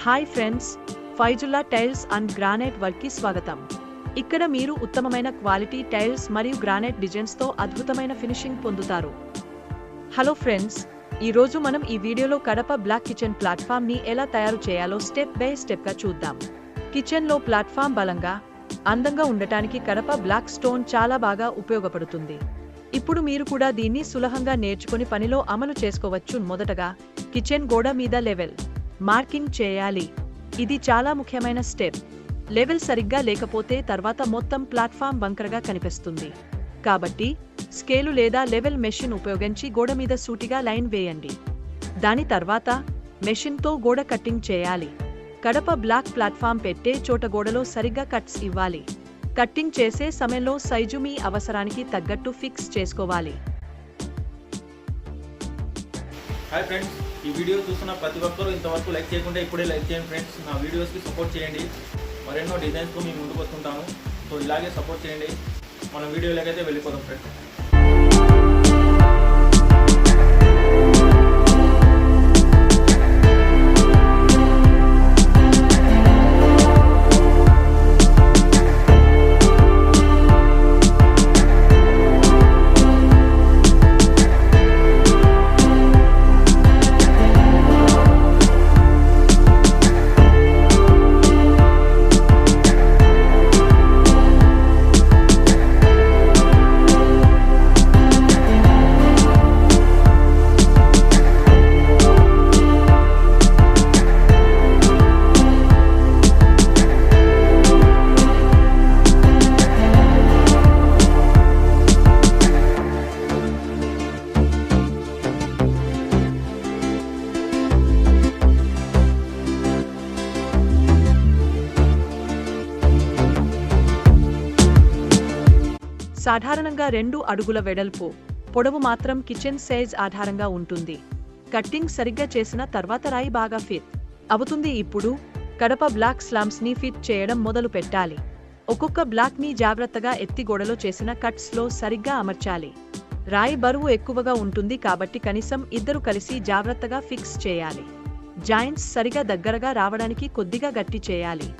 Hi friends, Faizullah tiles and granite వర్క్కి స్వాగతం. ఇక్కడ మీరు ఉత్తమమైన క్వాలిటీ టైల్స్ మరియు గ్రానైట్ డిజైన్స్తో అద్భుతమైన ఫినిషింగ్ పొందుతారు. హలో ఫ్రెండ్స్, ఈరోజు మనం ఈ వీడియోలో కడప బ్లాక్ కిచెన్ ప్లాట్ఫామ్ని ఎలా తయారు చేయాలో స్టెప్ బై స్టెప్గా చూద్దాం. కిచెన్లో ప్లాట్ఫామ్ బలంగా, అందంగా ఉండటానికి కడప బ్లాక్ స్టోన్ చాలా బాగా ఉపయోగపడుతుంది. ఇప్పుడు మీరు కూడా దీన్ని సులభంగా నేర్చుకుని పనిలో అమలు చేసుకోవచ్చు. మొదటగా కిచెన్ గోడ మీద లెవెల్ మార్కింగ్ చేయాలి. ఇది చాలా ముఖ్యమైన స్టెప్. లెవెల్ సరిగ్గా లేకపోతే తర్వాత మొత్తం ప్లాట్ఫామ్ వంకరగా కనిపిస్తుంది. కాబట్టి స్కేలు లేదా లెవెల్ మెషిన్ ఉపయోగించి గోడ మీద సూటిగా లైన్ వేయండి. దాని తర్వాత మెషిన్తో గోడ కట్టింగ్ చేయాలి. కడప బ్లాక్ ప్లాట్ఫామ్ పెట్టే చోట గోడలో సరిగ్గా కట్స్ ఇవ్వాలి. కట్టింగ్ చేసే సమయంలో సైజు మీ అవసరానికి తగ్గట్టు ఫిక్స్ చేసుకోవాలి. హాయ్ ఫ్రెండ్స్, ఈ వీడియో చూస్తున్న ప్రతి ఒక్కరూ ఇంతవరకు లైక్ చేయకుండా ఇప్పుడే లైక్ చేయండి ఫ్రెండ్స్. నా వీడియోస్కి సపోర్ట్ చేయండి. మరెన్నో డిజైన్స్తో మీ ముందుకు వస్తుంటాను. సో ఇలాగే సపోర్ట్ చేయండి. మన వీడియోలకైతే వెళ్ళిపోదాం ఫ్రెండ్స్. సాధారణంగా 2 అడుగుల వెడల్పు, పొడవు మాత్రం కిచెన్ సైజ్ ఆధారంగా ఉంటుంది. కట్టింగ్ సరిగ్గా చేసిన తర్వాత రాయి బాగా ఫిట్ అవుతుంది. ఇప్పుడు కడప బ్లాక్ స్లామ్స్ ని ఫిట్ చేయడం మొదలు పెట్టాలి. ఒక్కొక్క బ్లాక్ ని జాగ్రత్తగా ఎత్తి గోడలో చేసిన కట్స్ లో సరిగ్గా అమర్చాలి. రాయి బరువు ఎక్కువగా ఉంటుంది కాబట్టి కనీసం 2 కలిసి జాగ్రత్తగా ఫిక్స్ చేయాలి. జాయింట్స్ సరిగా దగ్గరగా రావడానికి కొద్దిగా గట్టి చేయాలి.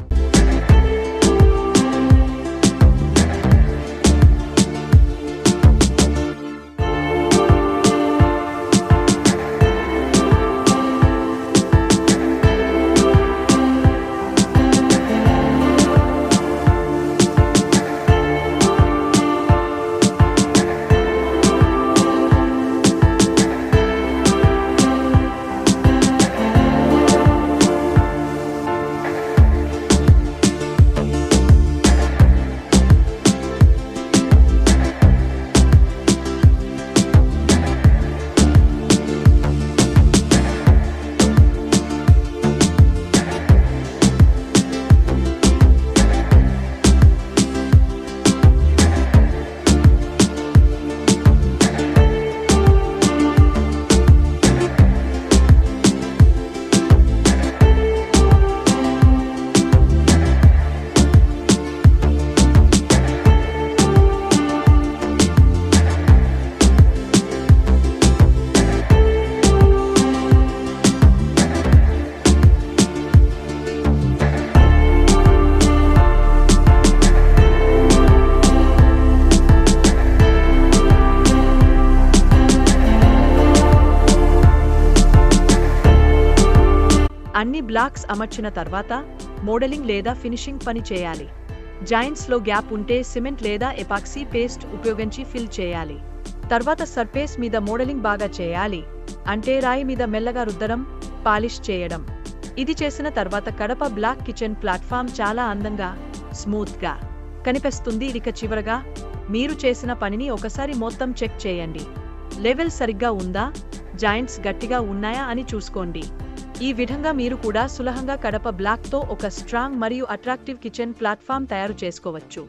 అన్ని బ్లాక్స్ అమర్చిన తర్వాత మోడలింగ్ లేదా ఫినిషింగ్ పని చేయాలి. జాయింట్స్ లో గ్యాప్ ఉంటే సిమెంట్ లేదా ఎపాక్సీ పేస్ట్ ఉపయోగించి ఫిల్ చేయాలి. తర్వాత సర్ఫేస్ మీద మోడలింగ్ బాగా చేయాలి. అంటే రాయి మీద మెల్లగా రుద్దడం, పాలిష్ చేయడం. ఇది చేసిన తర్వాత కడప బ్లాక్ కిచెన్ ప్లాట్ఫామ్ చాలా అందంగా, స్మూత్ గా కనిపిస్తుంది. ఇక చివరగా మీరు చేసిన పనిని ఒకసారి మొత్తం చెక్ చేయండి. లెవెల్ సరిగ్గా ఉందా, జాయింట్స్ గట్టిగా ఉన్నాయా అని చూసుకోండి. ఈ విధంగా మీరు కూడా సులభంగా కడప బ్లాక్తో ఒక స్ట్రాంగ్ మరియు అట్రాక్టివ్ కిచెన్ ప్లాట్ఫామ్ తయారు చేసుకోవచ్చు.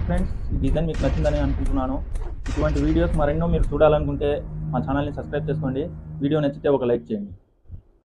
ఫ్రెండ్స్, ఈ డిజైన్ మీకు నచ్చిందని అనుకుంటున్నాను. ఇటువంటి వీడియోస్ మరెన్నో మీరు చూడాలనుకుంటే మా ఛానల్ని సబ్స్క్రైబ్ చేసుకోండి. వీడియో నచ్చితే ఒక లైక్ చేయండి.